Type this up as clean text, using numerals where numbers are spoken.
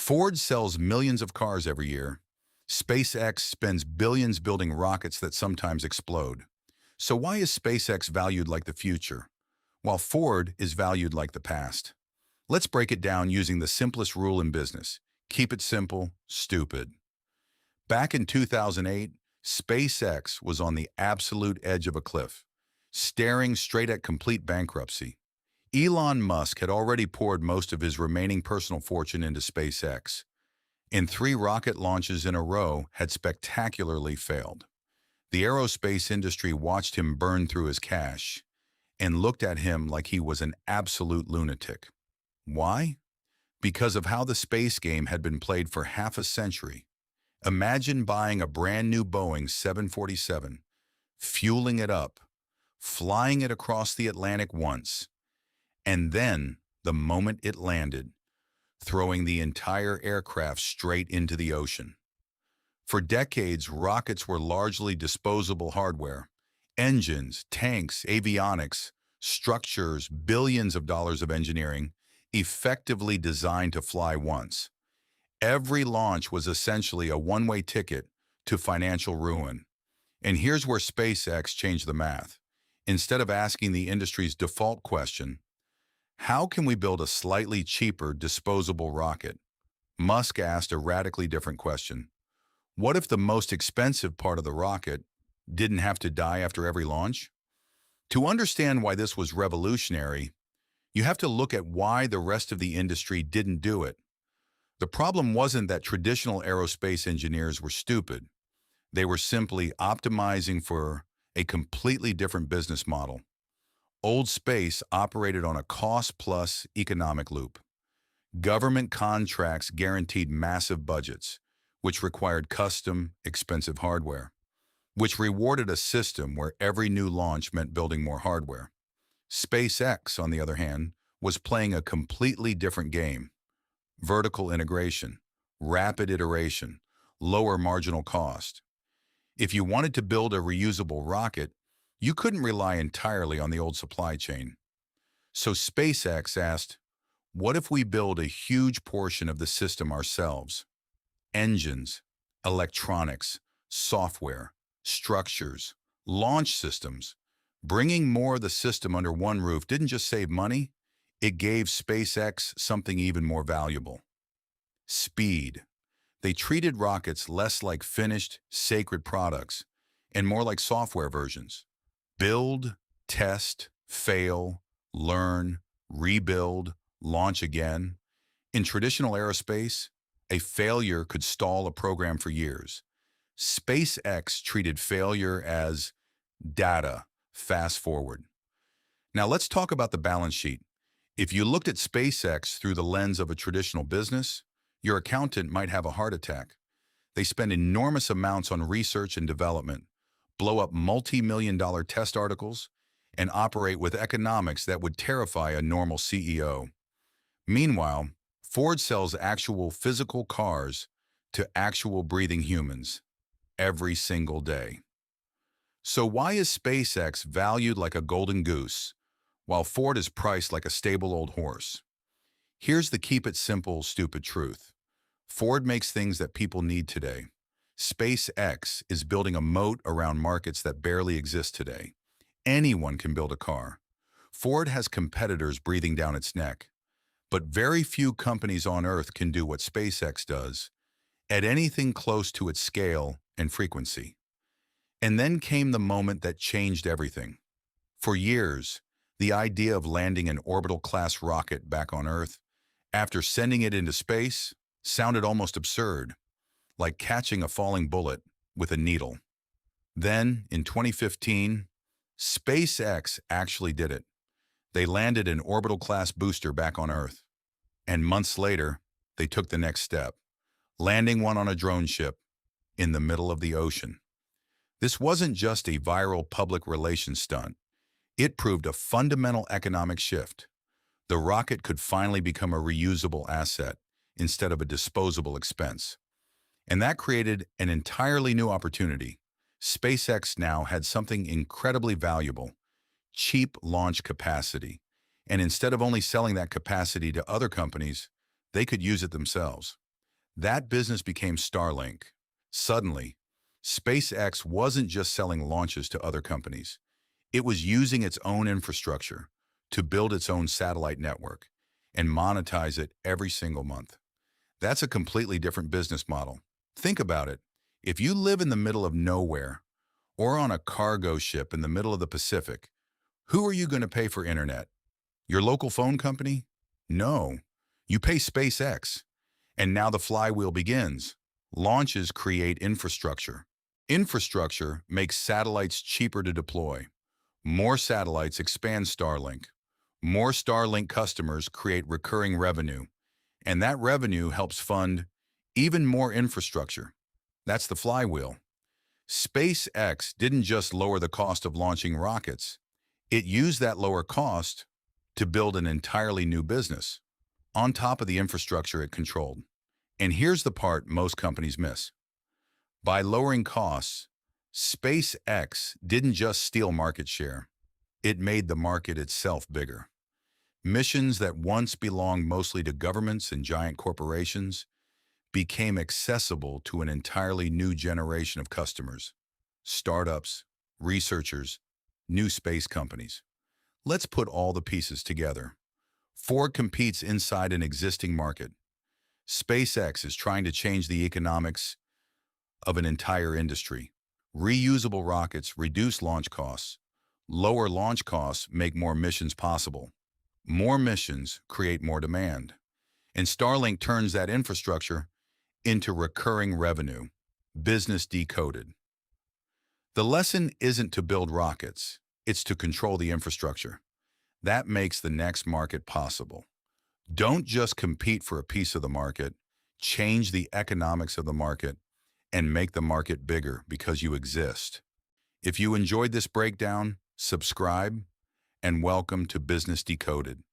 Ford sells millions of cars every year. SpaceX spends billions building rockets that sometimes explode. So why is SpaceX valued like the future, while Ford is valued like the past? Let's break it down using the simplest rule in business. Keep it simple, stupid. Back in 2008, SpaceX was on the absolute edge of a cliff, staring straight at complete bankruptcy. Elon Musk had already poured most of his remaining personal fortune into SpaceX, and three rocket launches in a row had spectacularly failed. The aerospace industry watched him burn through his cash and looked at him like he was an absolute lunatic. Why? Because of how the space game had been played for half a century. Imagine buying a brand new Boeing 747, fueling it up, flying it across the Atlantic once, and then, the moment it landed, throwing the entire aircraft straight into the ocean. For decades, rockets were largely disposable hardware. Engines, tanks, avionics, structures, billions of dollars of engineering, effectively designed to fly once. Every launch was essentially a one-way ticket to financial ruin. And here's where SpaceX changed the math. Instead of asking the industry's default question, how can we build a slightly cheaper disposable rocket? Musk asked a radically different question. What if the most expensive part of the rocket didn't have to die after every launch? To understand why this was revolutionary, you have to look at why the rest of the industry didn't do it. The problem wasn't that traditional aerospace engineers were stupid. They were simply optimizing for a completely different business model. Old space operated on a cost-plus economic loop. Government contracts guaranteed massive budgets, which required custom, expensive hardware, which rewarded a system where every new launch meant building more hardware. SpaceX, on the other hand, was playing a completely different game. Vertical integration, rapid iteration, lower marginal cost. If you wanted to build a reusable rocket, you couldn't rely entirely on the old supply chain. So SpaceX asked, what if we build a huge portion of the system ourselves? Engines, electronics, software, structures, launch systems. Bringing more of the system under one roof didn't just save money, it gave SpaceX something even more valuable. Speed. They treated rockets less like finished, sacred products and more like software versions. Build, test, fail, learn, rebuild, launch again. In traditional aerospace, a failure could stall a program for years. SpaceX treated failure as data, fast forward. Now let's talk about the balance sheet. If you looked at SpaceX through the lens of a traditional business, your accountant might have a heart attack. They spend enormous amounts on research and development, blow up multi-million-dollar test articles, and operate with economics that would terrify a normal CEO. Meanwhile, Ford sells actual physical cars to actual breathing humans every single day. So why is SpaceX valued like a golden goose, while Ford is priced like a stable old horse? Here's the keep it simple, stupid truth. Ford makes things that people need today. SpaceX is building a moat around markets that barely exist today. Anyone can build a car. Ford has competitors breathing down its neck. But very few companies on Earth can do what SpaceX does at anything close to its scale and frequency. And then came the moment that changed everything. For years, the idea of landing an orbital-class rocket back on Earth, after sending it into space, sounded almost absurd, like catching a falling bullet with a needle. Then, in 2015, SpaceX actually did it. They landed an orbital-class booster back on Earth. And months later, they took the next step, landing one on a drone ship in the middle of the ocean. This wasn't just a viral public relations stunt. It proved a fundamental economic shift. The rocket could finally become a reusable asset instead of a disposable expense. And that created an entirely new opportunity. SpaceX now had something incredibly valuable: cheap launch capacity. And instead of only selling that capacity to other companies, they could use it themselves. That business became Starlink. Suddenly, SpaceX wasn't just selling launches to other companies. It was using its own infrastructure to build its own satellite network and monetize it every single month. That's a completely different business model. Think about it. If you live in the middle of nowhere or on a cargo ship in the middle of the Pacific, who are you going to pay for internet? Your local phone company? No. You pay SpaceX. And now the flywheel begins. Launches create infrastructure. Infrastructure makes satellites cheaper to deploy. More satellites expand Starlink. More Starlink customers create recurring revenue. And that revenue helps fund even more infrastructure. That's the flywheel. SpaceX didn't just lower the cost of launching rockets. It used that lower cost to build an entirely new business on top of the infrastructure it controlled. And here's the part most companies miss. By lowering costs, SpaceX didn't just steal market share. It made the market itself bigger. Missions that once belonged mostly to governments and giant corporations became accessible to an entirely new generation of customers, startups, researchers, new space companies. Let's put all the pieces together. Ford competes inside an existing market. SpaceX is trying to change the economics of an entire industry. Reusable rockets reduce launch costs. Lower launch costs make more missions possible. More missions create more demand. And Starlink turns that infrastructure into recurring revenue. Business Decoded. The lesson isn't to build rockets, it's to control the infrastructure. That makes the next market possible. Don't just compete for a piece of the market, change the economics of the market and make the market bigger because you exist. If you enjoyed this breakdown, subscribe and welcome to Business Decoded.